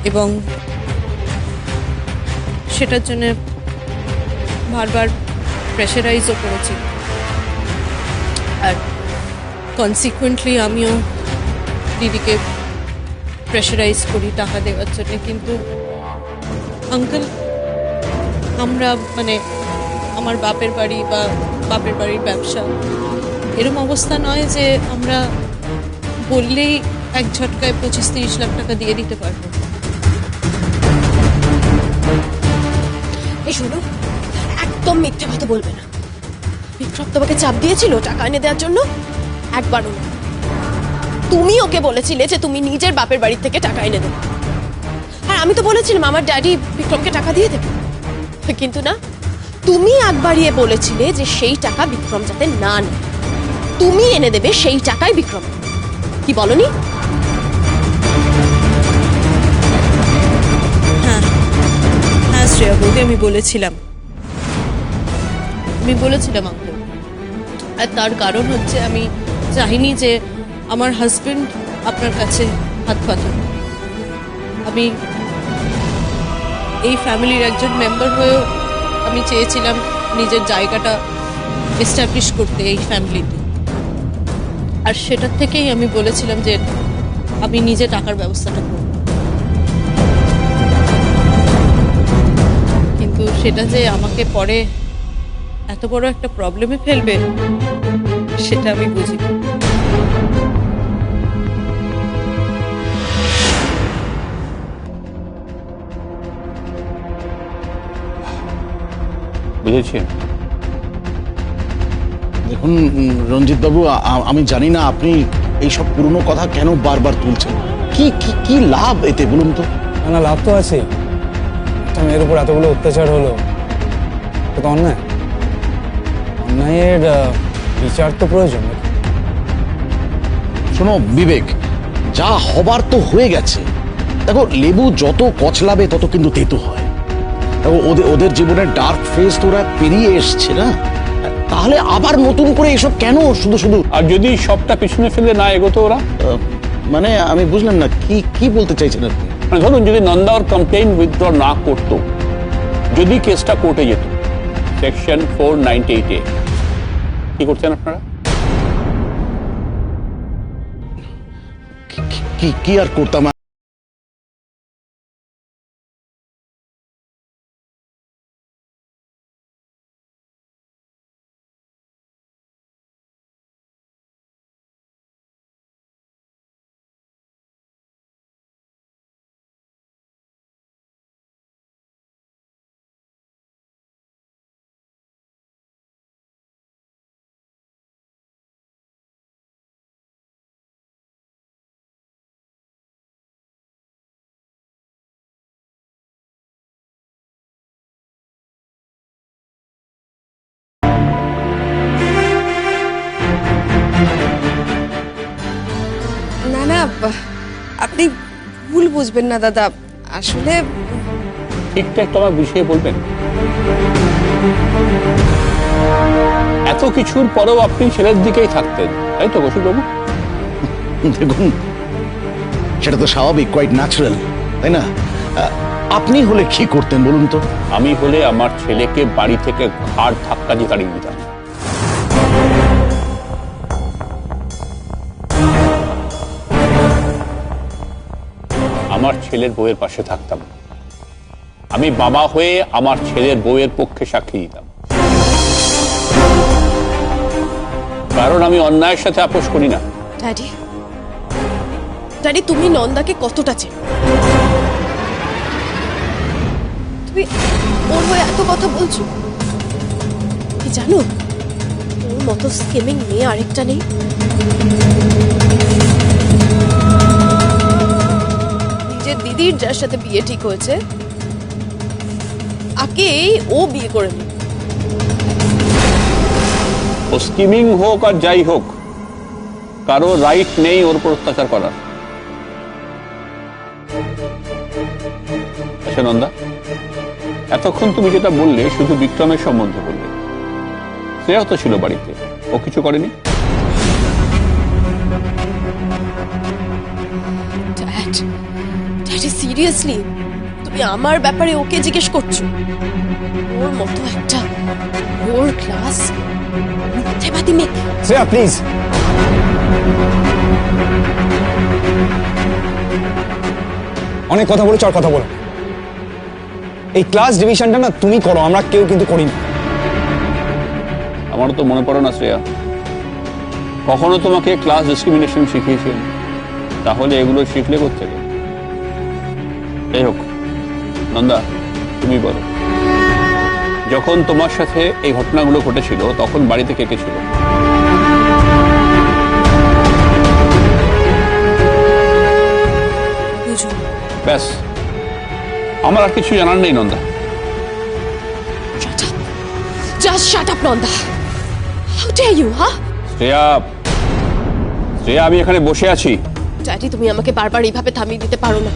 এবং সেটার জন্য বারবার প্রেশারাইজও করেছি। আর কনসিকুয়েন্টলি আমিও দিদিকে প্রেশারাইজ করি টাকা দেওয়ার জন্য। কিন্তু আঙ্কেল, আমরা মানে আমার বাপের বাড়ি বা বাপের বাড়ির ব্যবসা এরকম অবস্থা নয় যে আমরা বললেই এক ঝটকায় 25-30 লাখ টাকা দিয়ে দিতে পারবো। এই শোনো, একদম মিথ্যে কথা বলবে না। বিক্রম তোমাকে চাপ দিয়েছিল টাকা এনে দেওয়ার জন্য? একবারও না। তুমি ওকে বলেছিলে যে তুমি নিজের বাপের বাড়ি থেকে টাকা এনে দেবে, আর আমি তো বলেছিলাম আমার ড্যাডি বিক্রমকে টাকা দিয়ে দেবে। কিন্তু না, তুমি একবারিয়ে বলেছিলে যে সেই টাকা বিক্রম যাতে না নেয়, তুমি এনে দেবে সেই টাকায় বিক্রম। কি বলনি? হ্যাঁ হ্যাঁ শ্রেয়া বৌদি, আমি বলেছিলাম আঙ্কেল। আর তার কারণ হচ্ছে আমি চাইনি যে আমার হাজবেন্ড আপনার কাছে হাত পাতুন। আমি এই ফ্যামিলির একজন মেম্বার হয়েও আমি চেয়েছিলাম নিজের জায়গাটা এস্টাবলিশ করতে এই ফ্যামিলিতে। আর সেটার থেকেই আমি বলেছিলাম যে আমি নিজে টাকার ব্যবস্থাটা করব। কিন্তু সেটা যে আমাকে পরে এত বড় একটা প্রবলেমে ফেলবে সেটা আমি বুঝি। বুঝেছি। দেখুন রঞ্জিত বাবু, আমি জানি না আপনি এইসব পুরনো কথা কেন বারবার তুলছেন। কি কি কি লাভ এতে বলুন তো? না, লাভ তো আছে। একটা মেয়ের উপর এতগুলো অত্যাচার হলো, তো অন্যায়। অন্যায়ের বিচার তো প্রয়োজন। শোনো বিবেক, যা হবার তো হয়ে গেছে। দেখো, লেবু যত কচলাবে তত কিন্তু তেতো হয়। দেখো, ওদের জীবনের ডার্ক ফেজ তো ওরা পেরিয়ে এসছে না, তাহলে আবার নতুন করে এসব কেন শুধু শুধু? আর যদি সবটা পিছনে ফেলে না এগোতো ওরা? মানে আমি বুঝলাম না, কি কি বলতে চাইছেন আপনি? মানে ধরুন যদি নন্দা ওর কমপ্লেইন উইথড্র না করতো, যদি কেসটা কোর্টে যেত সেকশন 498A, কি করতেন আপনারা? কি কি আর করতাম? না না, আপনি ভুল বুঝবেন না দাদা। আসলে ঠিকঠাক তো আমার বুঝিয়ে বলবেন। এত কিছুর পরেও আপনি ছেলের দিকেই থাকতেন, তাই তো কৌশিকবাবু? দেখুন, সেটা তো স্বাভাবিক, কোয়াইট ন্যাচারাল, তাই না? আপনি হলে কি করতেন বলুন তো? আমি হলে আমার ছেলেকে বাড়ি থেকে ঘাড় ধাক্কা দিয়ে তাড়িয়ে দিতাম। আমার ছেলের বউয়ের পাশে থাকতাম। আমি বাবা হয়ে আমার ছেলের বউয়ের পক্ষে সাক্ষী দিতাম, কারণ আমি অন্যায়ের সাথে আপোষ করি না। ড্যাডি, ড্যাডি তুমি নন্দাকে কতটা চেনো? তুমি ওর হয়ে এত কথা বলছো। কি জানো, ওর মতো স্কেমিং মেয়ে আরেকটা নেই। নিজের দিদির যার সাথে বিয়ে ঠিক হয়েছে তাকেই ও বিয়ে করে নি। ও স্কিমিং হোক আর যাই হোক, কারো রাইট নেই ওর উপর অত্যাচার করার। আচ্ছা নন্দা, এতক্ষণ তুমি যেটা বললে শুধু বিক্রমের সম্বন্ধে বললে, শ্রেয়া তো ছিল বাড়িতে, ও কিছু করেনি? ড্যাডি অবভিয়াসলি তুমি আমার ব্যাপারে ওকে জিজ্ঞেস করছো। ওর মতো একটা ওর ক্লাস মিথ্যেবাদী মেয়ে। শ্রেয়া প্লিজ। অনেক কথা বলেছো, আর কথা বলো। এই ক্লাস ডিভিশনটা না তুমি করো, আমরা কেউ কিন্তু করি না। আমারও তো মনে পড়ে না শ্রেয়া, কখনো তোমাকে ক্লাস ডিসক্রিমিনেশন শিখিয়েছেন? তাহলে এগুলো শিখলে কোত্থেকে? যাই হোক নন্দা, তুমি বলো, যখন তোমার সাথে এই ঘটনাগুলো ঘটেছিল তখন বাড়িতে কে কে ছিল? দুজন। ব্যাস, আমার আর কিছু জানার নেই Nanda. Shut up. Just shut up, Nanda. How dare you, huh? Shreya, Shreya, আমি এখানে বসে আছি। ড্যাডি, তুমি আমাকে বারবার এইভাবে থামিয়ে দিতে পারো না।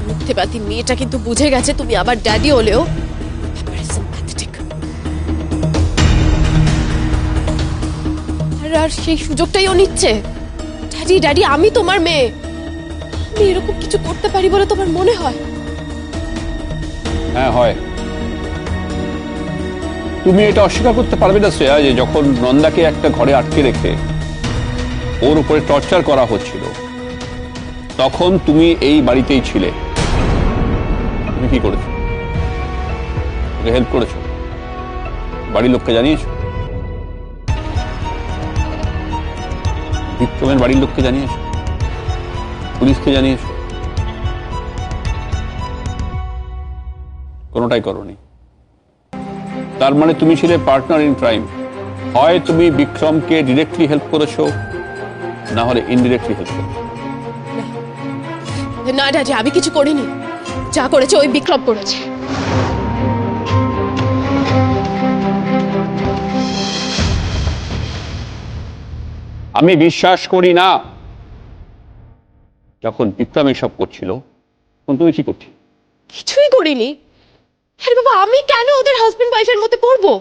মিথ্যেবাদী মেয়েটা কিন্তু বুঝে গেছে তুমি আবার ড্যাডি হলেও ব্যাপারে sympathetic। আর সেই সুযোগটাই ও নিচ্ছে। ড্যাডি ড্যাডি, আমি তোমার মেয়ে, আমি এরকম কিছু করতে পারি বলে তোমার মনে হয়? হ্যাঁ হয়। তুমি এটা অস্বীকার করতে পারবে না শ্রেয়া যে যখন নন্দাকে একটা ঘরে আটকে রেখে ওর উপরে টর্চার করা হচ্ছিল তখন তুমি এই বাড়িতেই ছিলে। তুমি কি করেছো? ওকে হেল্প করেছো? বাড়ির লোককে জানিয়েছো? বিক্রমের বাড়ির লোককে জানিয়েছো? পুলিশকে জানিয়েছো? কোনোটাই করোনি। তার মানে তুমি ছিলে পার্টনার ইন ক্রাইম। হয় তুমি বিক্রমকে ডিরেক্টলি হেল্প করেছো, না হলে ইনডিরেক্টলি হেল্প করেছো। না ড্যাডি, আমি কিছু করিনি। যা করেছে ওই বিক্রম করেছে। আমি বিশ্বাস করি না। যখন বিক্রম এসব করছিল তখন তুমি কি করছি? কিছুই করিনি। আরে বাবা, আমি কেন ওদের হাজবেন্ড ওয়াইফের মধ্যে পড়বো?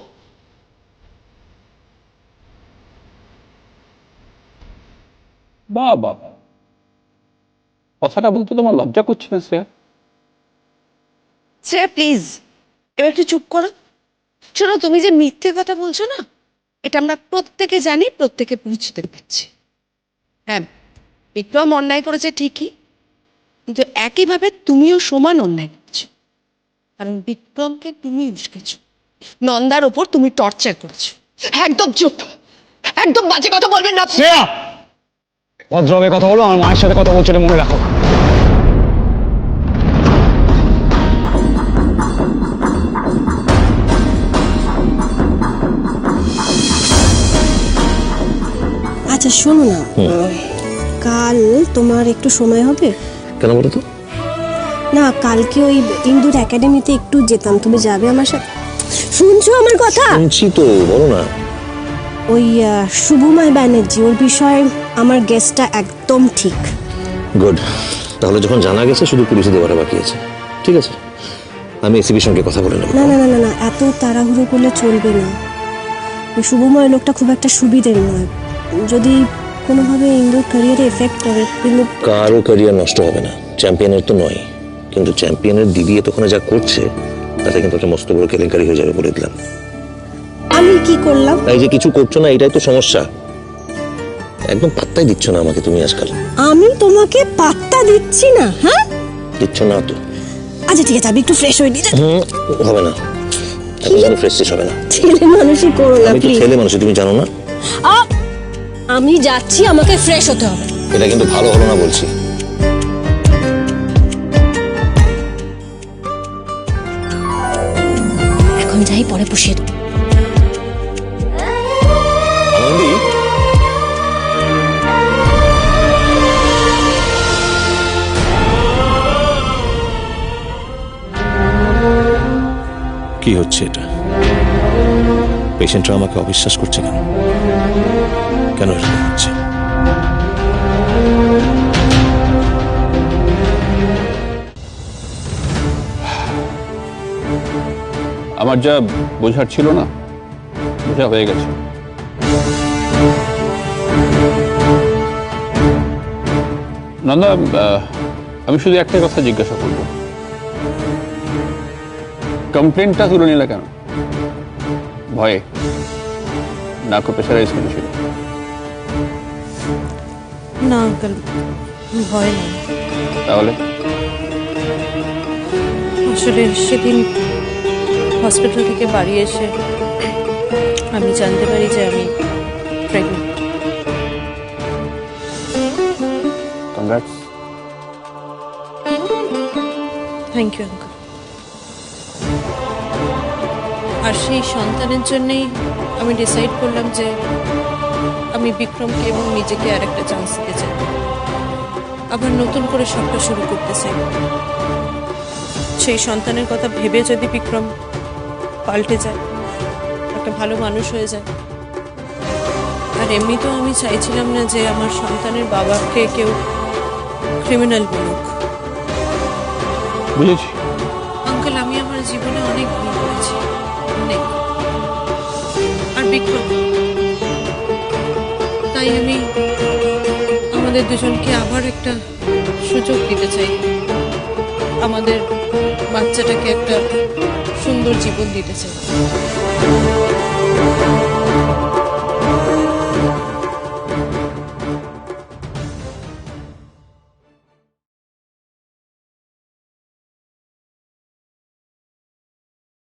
বাবা, কথাটা বলতে তোমার লজ্জা করছে না শ্রেয়া? শ্রেয়া প্লিজ, এবার একটু চুপ করো। শোনো, তুমি যে মিথ্যে কথা বলছো না, এটা আমরা প্রত্যেকে জানি, প্রত্যেকে বুঝতে পারছি। হ্যাঁ, বিক্রম অন্যায় করেছে ঠিকই, কিন্তু একইভাবে তুমিও সমান অন্যায় করছো। কারণ বিক্রমকে তুমি উস্কেছো, নন্দার ওপর তুমি টর্চার করেছো। একদম চুপ, একদম বাজে কথা বলবেন না। শ্রেয়া, ভদ্রভাবে কথা বলো। আমার মায়ের সাথে কথা বলছো, এটা মনে রাখো। আচ্ছা শোনো না, কাল তোমার একটু সময় হবে? কেন বলো তো? না, কালকে ওই ইন্দুর একাডেমিতে একটু যেতাম, তুমি যাবে আমার সাথে? শুনছো আমার কথা? শুনছি তো, বলো না। ওই শুভময় ব্যানার্জি, ওর বিষয়ে আমার গেসটা একদম ঠিক। গুড, তাহলে যখন জানা গেছে শুধু পুলিশে দেওয়াটা বাকি আছে। ঠিক আছে, আমি এসিপির সঙ্গে কথা বলে নেব। না না না না না, এত তাড়াহুড়ো করলে চলবে না। ওই শুভময় লোকটা খুব একটা সুবিধের নয়। যদি কোনোভাবে ইন্দুর ক্যারিয়ারে এফেক্ট করে, কিন্তু কারও ক্যারিয়ার নষ্ট হবে না, চ্যাম্পিয়নের তো নয়, কিন্তু চ্যাম্পিয়নের দিদি এতক্ষণে যা করছে তাতে কিন্তু একটা মস্ত বড় কেলেঙ্কারি হয়ে যাবে বলে দিলাম। আমি কি করলাম? তাই যে কিছু করছো না, এটাই তো সমস্যা। একদম পাত্তাই দিচ্ছ না আমাকে তুমি আজকাল। আমি তোমাকে পাত্তা দিচ্ছি না? হ্যাঁ, দিচ্ছ না তো। আচ্ছা ঠিক আছে, আমি একটু ফ্রেশ হয়ে নিই। হবে না, এখন ফ্রেশ হবে না। ছেলে মানুষই করো না আমি তো প্লিজ। ছেলে মানুষ, তুমি জানো না। আমি যাচ্ছি, আমাকে ফ্রেশ হতে হবে। এটা কিন্তু ভালো হলো না বলছি। এখন যাই, পরে পুষিয়ে দেবো। আনন্দি, কি হচ্ছে এটা? পেশেন্টরা আমাকে অবিশ্বাস করছে কেন? কেন এরকম হচ্ছে? আমার যা বোঝার ছিল না, বোঝা হয়ে গেছে। নন্দা, আমি শুধু একটা কথা জিজ্ঞাসা করব, কমপ্লেনটা তুলে নিলে কেন? ভয়ে? না কো প্রেশারাইজ করেছিল? না আঙ্কেল, ভয় নেই। তাহলে আসলে সেদিন হসপিটাল থেকে বাড়ি এসে আমি জানতে পারি যে আমি pregnant. Congrats. Thank you uncle. আর সেই সন্তানের জন্যই আমি ডিসাইড করলাম যে আমি বিক্রমকে এবং নিজেকে আর একটা চান্স দিতে চাই, আবার নতুন করে সবটা শুরু করতে চাই। সেই সন্তানের কথা ভেবে যদি বিক্রম পাল্টে যায়, একটা ভালো মানুষ হয়ে যায়। আর এমনিতেও আমি চাইছিলাম না যে আমার সন্তানের বাবাকে কেউ ক্রিমিনাল বলুক। বুঝেছি। আঙ্কেল, আমি আমার জীবনে অনেক ভুল করেছি, অনেক। আর বিক্রম, তাই আমি আমাদের দুজনকে আবার একটা সুযোগ দিতে চাই, আমাদের বাচ্চাটাকে একটা সুন্দর জীবন দিতে চাই।